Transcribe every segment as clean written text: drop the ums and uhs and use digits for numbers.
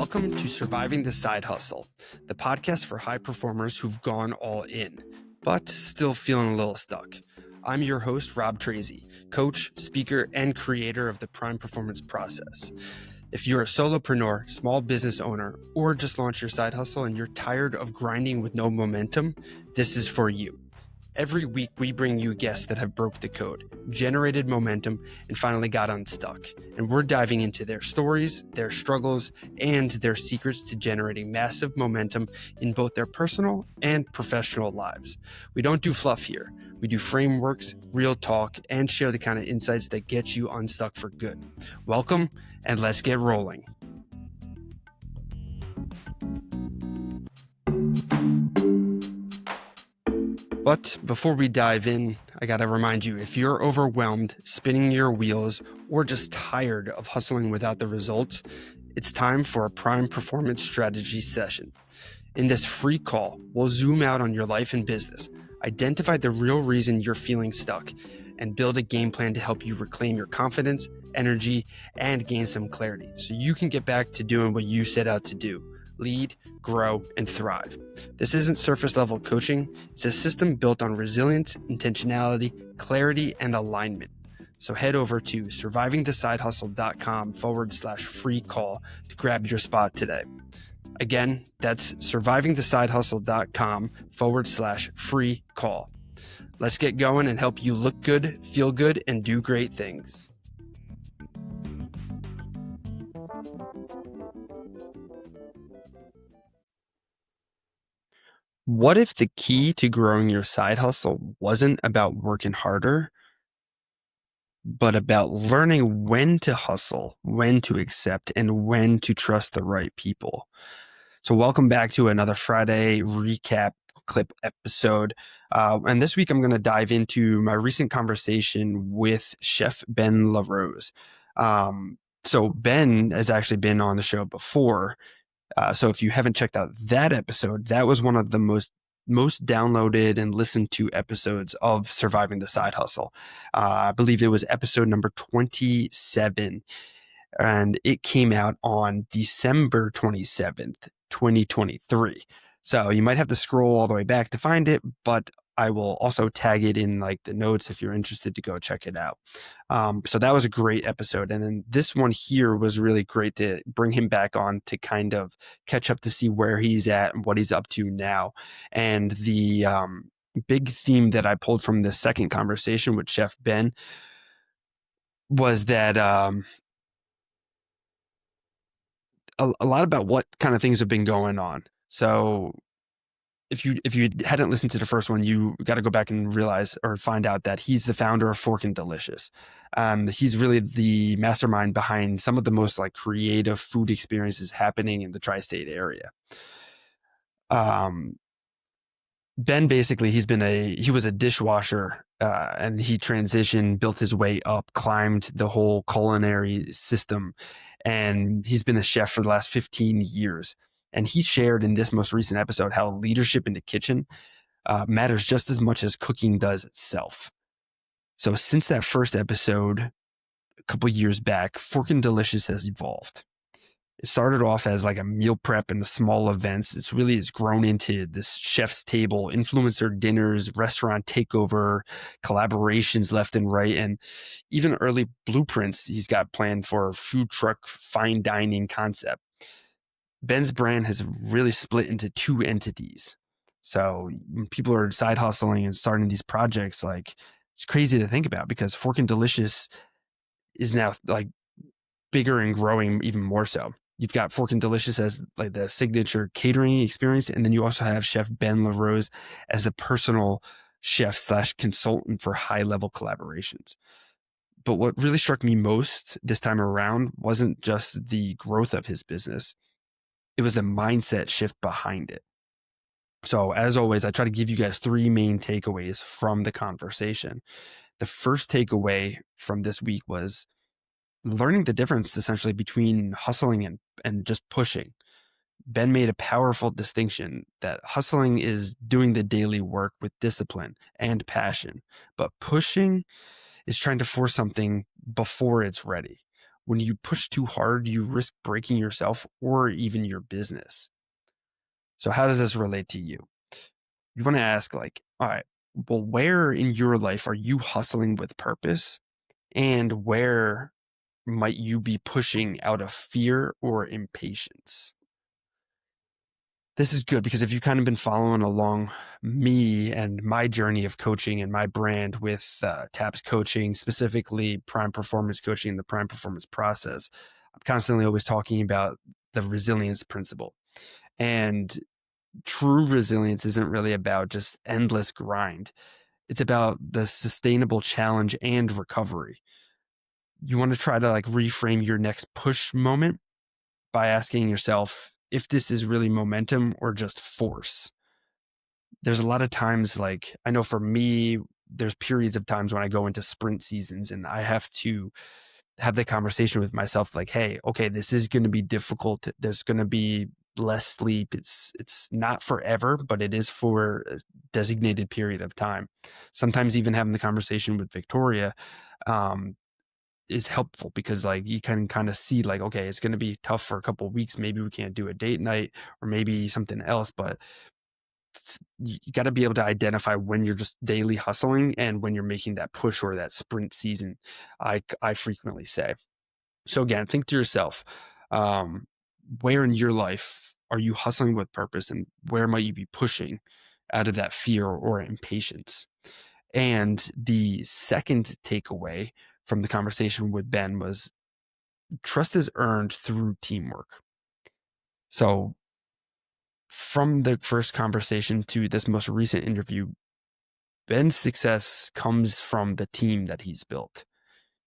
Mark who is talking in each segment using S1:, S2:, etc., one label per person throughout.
S1: Welcome to Surviving the Side Hustle, the podcast for high performers who've gone all in, but still feeling a little stuck. I'm your host, Rob Tracy, coach, speaker, and creator of the Prime Performance Process. If you're a solopreneur, small business owner, or just launched your side hustle and you're tired of grinding with no momentum, this is for you. Every week, we bring you guests that have broke the code, generated momentum, and finally got unstuck. And we're diving into their stories, their struggles, and their secrets to generating massive momentum in both their personal and professional lives. We don't do fluff here. We do frameworks, real talk, and share the kind of insights that get you unstuck for good. Welcome, and let's get rolling. But before we dive in, I gotta remind you, if you're overwhelmed, spinning your wheels, or just tired of hustling without the results, it's time for a Prime Performance Strategy session. In this free call, we'll zoom out on your life and business, identify the real reason you're feeling stuck, and build a game plan to help you reclaim your confidence, energy, and gain some clarity so you can get back to doing what you set out to do. Lead, grow, and thrive. This isn't surface level coaching. It's a system built on resilience, intentionality, clarity, and alignment. So head over to survivingthesidehustle.com/free call to grab your spot today. Again, that's survivingthesidehustle.com/free call. Let's get going and help you look good, feel good, and do great things. What if the key to growing your side hustle wasn't about working harder, but about learning when to hustle, when to accept, and when to trust the right people? So welcome back to another Friday recap clip episode. And this week I'm going to dive into my recent conversation with Chef Ben LaRose. So Ben has actually been on the show before. So if you haven't checked out that episode, that was one of the most downloaded and listened to episodes of Surviving the Side Hustle. I believe it was episode number 27, and it came out on December 27th, 2023. So you might have to scroll all the way back to find it, but I will also tag it in like the notes if you're interested to go check it out. So that was a great episode. And then this one here was really great to bring him back on to kind of catch up to see where he's at and what he's up to now. And the big theme that I pulled from the second conversation with Chef Ben was that a lot about what kind of things have been going on. So if you hadn't listened to the first one, you got to go back and realize or find out that he's the founder of Forkin' Delicious. He's really the mastermind behind some of the most like creative food experiences happening in the tri-state area. Ben basically, he was a dishwasher, and he transitioned, built his way up, climbed the whole culinary system, and he's been a chef for the last 15 years. And he shared in this most recent episode how leadership in the kitchen matters just as much as cooking does itself. So since that first episode, a couple years back, Forkin' Delicious has evolved. It started off as like a meal prep and small events. It's really has grown into this chef's table, influencer dinners, restaurant takeover, collaborations left and right, and even early blueprints he's got planned for a food truck fine dining concept. Ben's brand has really split into two entities. So when people are side hustling and starting these projects, like it's crazy to think about because Forkin' Delicious is now like bigger and growing even more so. You've got Forkin' Delicious as like the signature catering experience. And then you also have Chef Ben LaRose as the personal chef / consultant for high level collaborations. But what really struck me most this time around wasn't just the growth of his business. It was the mindset shift behind it. So as always, I try to give you guys three main takeaways from the conversation. The first takeaway from this week was learning the difference essentially between hustling and just pushing. Ben made a powerful distinction that hustling is doing the daily work with discipline and passion, but pushing is trying to force something before it's ready. When you push too hard, you risk breaking yourself or even your business. So how does this relate to you? You want to ask like, all right, well, where in your life are you hustling with purpose? And where might you be pushing out of fear or impatience? This is good because if you've kind of been following along me and my journey of coaching and my brand with TAPS coaching, specifically prime performance coaching and the prime performance process, I'm constantly always talking about the resilience principle. And true resilience isn't really about just endless grind. It's about the sustainable challenge and recovery. You want to try to like reframe your next push moment by asking yourself if this is really momentum or just force. There's a lot of times, like, I know for me, there's periods of times when I go into sprint seasons and I have to have the conversation with myself like, hey, okay, this is going to be difficult. There's going to be less sleep. It's not forever, but it is for a designated period of time. Sometimes even having the conversation with Victoria is helpful because like you can kind of see like, okay, it's going to be tough for a couple of weeks. Maybe we can't do a date night or maybe something else, but you got to be able to identify when you're just daily hustling and when you're making that push or that sprint season. I frequently say. So again, think to yourself, um, where in your life are you hustling with purpose, and where might you be pushing out of that fear or impatience? And the second takeaway from the conversation with Ben was trust is earned through teamwork. So from the first conversation to this most recent interview, Ben's success comes from the team that he's built.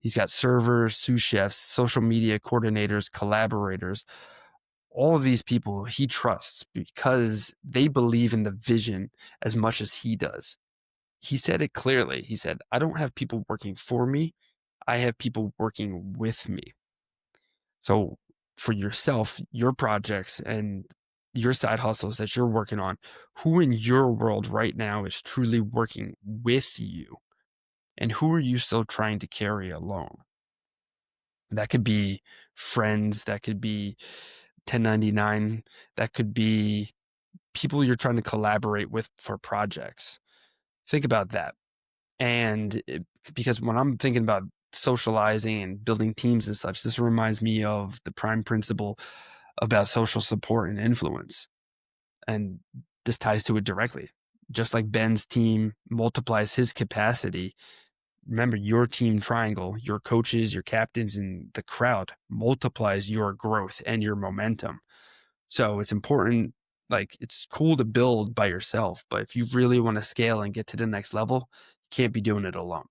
S1: He's got servers, sous chefs, social media coordinators, collaborators, all of these people he trusts because they believe in the vision as much as he does. He said it clearly. He said, I don't have people working for me. I have people working with me. So for yourself, your projects and your side hustles that you're working on, who in your world right now is truly working with you? And who are you still trying to carry alone? That could be friends, that could be 1099, that could be people you're trying to collaborate with for projects. Think about that. Because when I'm thinking about socializing and building teams and such, this reminds me of the prime principle about social support and influence. And this ties to it directly. Just like Ben's team multiplies his capacity, remember your team triangle, your coaches, your captains, and the crowd multiplies your growth and your momentum. So it's important. Like, it's cool to build by yourself, but if you really want to scale and get to the next level, you can't be doing it alone.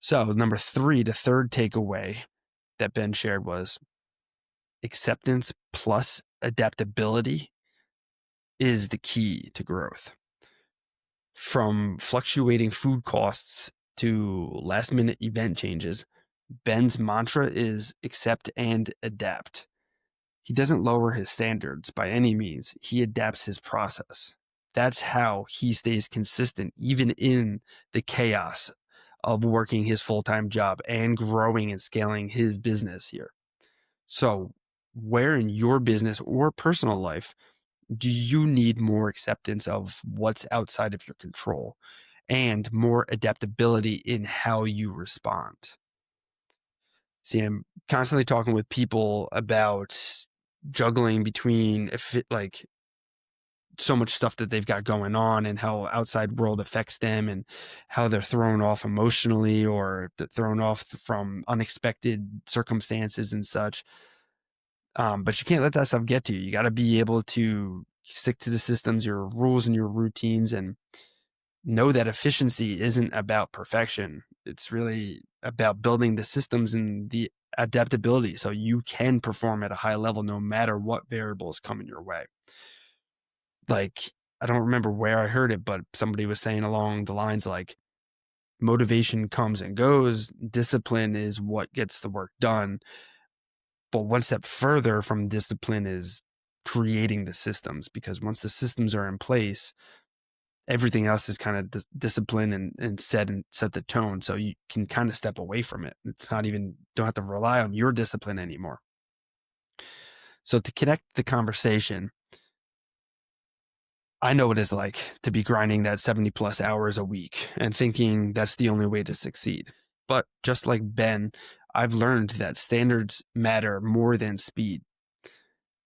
S1: So number 3, the third takeaway that Ben shared was acceptance plus adaptability is the key to growth. From fluctuating food costs to last minute event changes, Ben's mantra is accept and adapt. He doesn't lower his standards by any means. He adapts his process. That's how he stays consistent, even in the chaos of working his full-time job and growing and scaling his business here. So, where in your business or personal life do you need more acceptance of what's outside of your control and more adaptability in how you respond? See, I'm constantly talking with people about juggling between like so much stuff that they've got going on and how outside world affects them and how they're thrown off emotionally or thrown off from unexpected circumstances and such. But you can't let that stuff get to you. You got to be able to stick to the systems, your rules and your routines, and know that efficiency isn't about perfection. It's really about building the systems and the adaptability so you can perform at a high level no matter what variables come in your way. Like, I don't remember where I heard it, but somebody was saying along the lines like, motivation comes and goes, discipline is what gets the work done. But one step further from discipline is creating the systems, because once the systems are in place, everything else is kind of discipline and set the tone. So you can kind of step away from it. It's not even, don't have to rely on your discipline anymore. So to connect the conversation, I know what it's like to be grinding that 70 plus hours a week and thinking that's the only way to succeed. But just like Ben, I've learned that standards matter more than speed.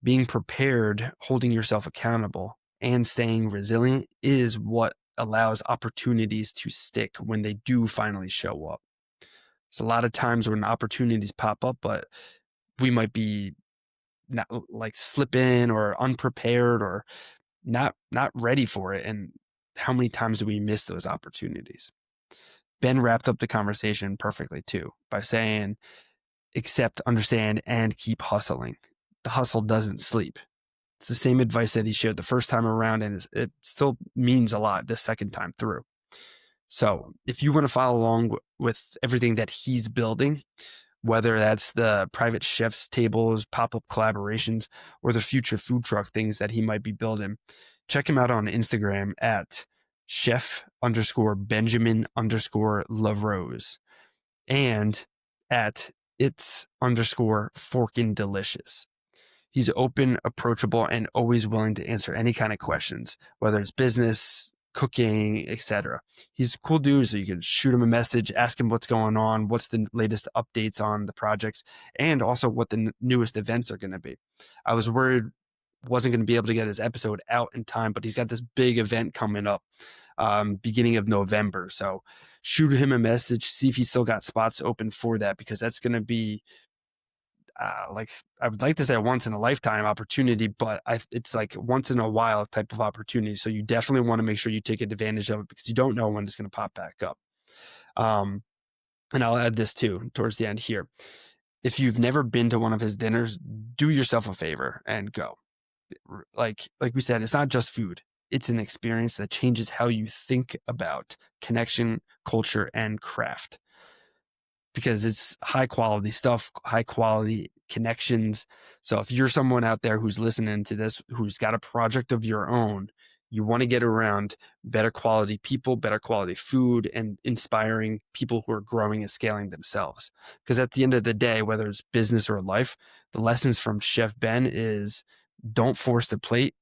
S1: Being prepared, holding yourself accountable, and staying resilient is what allows opportunities to stick when they do finally show up. There's a lot of times when opportunities pop up, but we might be not like slip in or unprepared or not ready for it. And how many times do we miss those opportunities? Ben wrapped up the conversation perfectly too by saying, accept, understand, and keep hustling. The hustle doesn't sleep. It's the same advice that he shared the first time around, and it still means a lot the second time through. So if you want to follow along with everything that he's building, whether that's the private chef's tables, pop-up collaborations, or the future food truck things that he might be building, check him out on Instagram at chef_Benjamin_LaRose and at it's_forkindelicious. He's open, approachable, and always willing to answer any kind of questions, whether it's business, cooking, etc. He's a cool dude, so you can shoot him a message, ask him what's going on, what's the latest updates on the projects, and also what the newest events are going to be. I was worried wasn't going to be able to get his episode out in time, but he's got this big event coming up beginning of November. So shoot him a message, see if he's still got spots open for that, because that's going to be like, I would like to say a once in a lifetime opportunity, but it's like once in a while type of opportunity. So you definitely want to make sure you take advantage of it, because you don't know when it's going to pop back up. And I'll add this too towards the end here. If you've never been to one of his dinners, do yourself a favor and go. Like we said, it's not just food. It's an experience that changes how you think about connection, culture, and craft. Because it's high quality stuff, high quality connections. So if you're someone out there who's listening to this, who's got a project of your own, you want to get around better quality people, better quality food, and inspiring people who are growing and scaling themselves. Because at the end of the day, whether it's business or life, the lessons from Chef Ben is don't force the plate,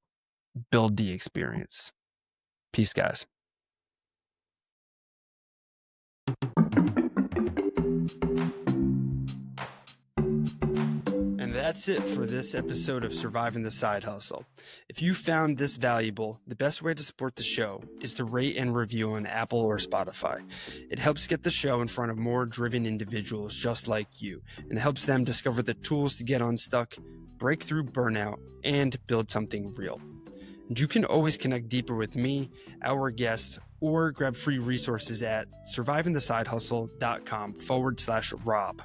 S1: build the experience. Peace, guys. And that's it for this episode of Surviving the Side Hustle. If you found this valuable, the best way to support the show is to rate and review on Apple or Spotify. It helps get the show in front of more driven individuals just like you, and helps them discover the tools to get unstuck, break through burnout, and build something real. And you can always connect deeper with me, our guests, or grab free resources at survivingthesidehustle.com/Rob.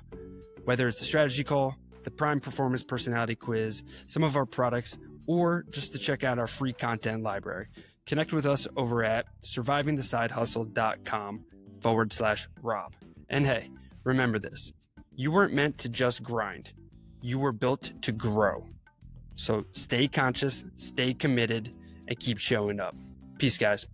S1: Whether it's a strategy call, the Prime Performance Personality Quiz, some of our products, or just to check out our free content library, connect with us over at survivingthesidehustle.com/Rob. And hey, remember this, you weren't meant to just grind. You were built to grow. So stay conscious, stay committed, and keep showing up. Peace, guys.